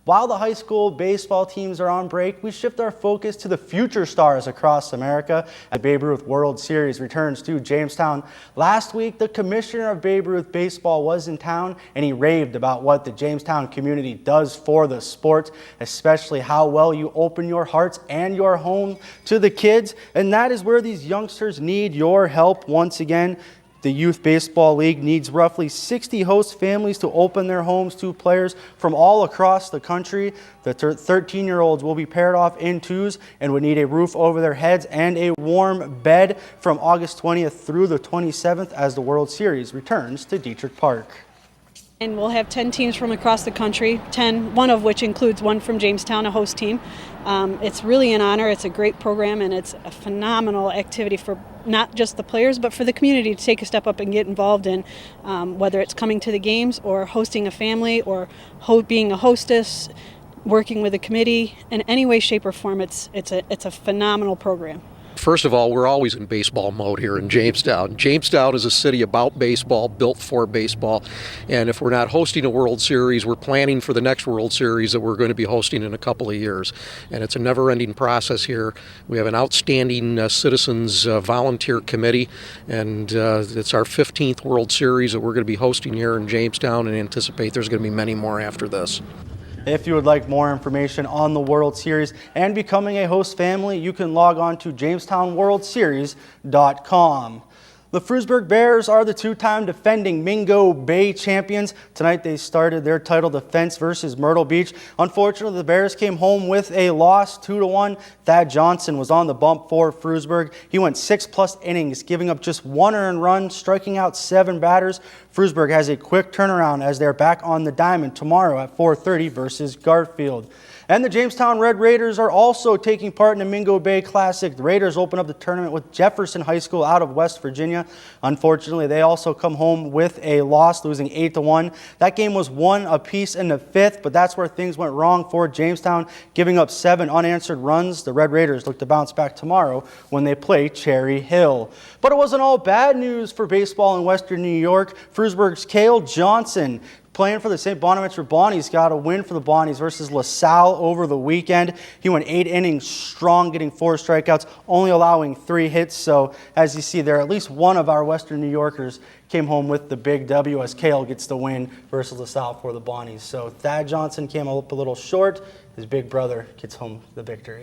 While the high school baseball teams are on break, we shift our focus to the future stars across America as the Babe Ruth World Series returns to Jamestown. Last week, the commissioner of Babe Ruth Baseball was in town, and he raved about what the Jamestown community does for the sport, especially how well you open your hearts and your home to the kids. And that is where these youngsters need your help once again. The Youth Baseball League needs roughly 60 host families to open their homes to players from all across the country. The 13-year-olds will be paired off in twos and would need a roof over their heads and a warm bed from August 20th through the 27th as the World Series returns to Dietrich Park. And we'll have 10 teams from across the country, one of which includes one from Jamestown, a host team. It's really an honor. It's a great program, and it's a phenomenal activity for not just the players, but for the community to take a step up and get involved in, whether it's coming to the games or hosting a family or being a hostess, working with a committee. In any way, shape, or form, it's a phenomenal program. First of all, we're always in baseball mode here in Jamestown. Jamestown is a city about baseball, built for baseball. And if we're not hosting a World Series, we're planning for the next World Series that we're going to be hosting in a couple of years. And it's a never-ending process here. We have an outstanding citizens volunteer committee, and it's our 15th World Series that we're going to be hosting here in Jamestown, and anticipate there's going to be many more after this. If you would like more information on the World Series and becoming a host family, you can log on to JamestownWorldSeries.com. The Frewsburg Bears are the two-time defending Mingo Bay champions. Tonight they started their title defense versus Myrtle Beach. Unfortunately, the Bears came home with a loss, 2-1. Thad Johnson was on the bump for Frewsburg. He went 6+ innings, giving up just 1 earned run, striking out 7 batters. Frewsburg has a quick turnaround as they're back on the diamond tomorrow at 4:30 versus Garfield. And the Jamestown Red Raiders are also taking part in the Mingo Bay Classic. The Raiders open up the tournament with Jefferson High School out of West Virginia. Unfortunately, they also come home with a loss, losing 8-1. That game was 1 apiece in the 5th, but that's where things went wrong for Jamestown, giving up 7 unanswered runs. The Red Raiders look to bounce back tomorrow when they play Cherry Hill. But it wasn't all bad news for baseball in Western New York. Frewsburg's Cale Johnson, playing for the St. Bonaventure Bonnies, got a win for the Bonnies versus LaSalle over the weekend. He went 8 innings strong, getting 4 strikeouts, only allowing 3 hits. So as you see there, at least one of our Western New Yorkers came home with the big W as Cale gets the win versus LaSalle for the Bonnies. So Thad Johnson came up a little short. His big brother gets home the victory.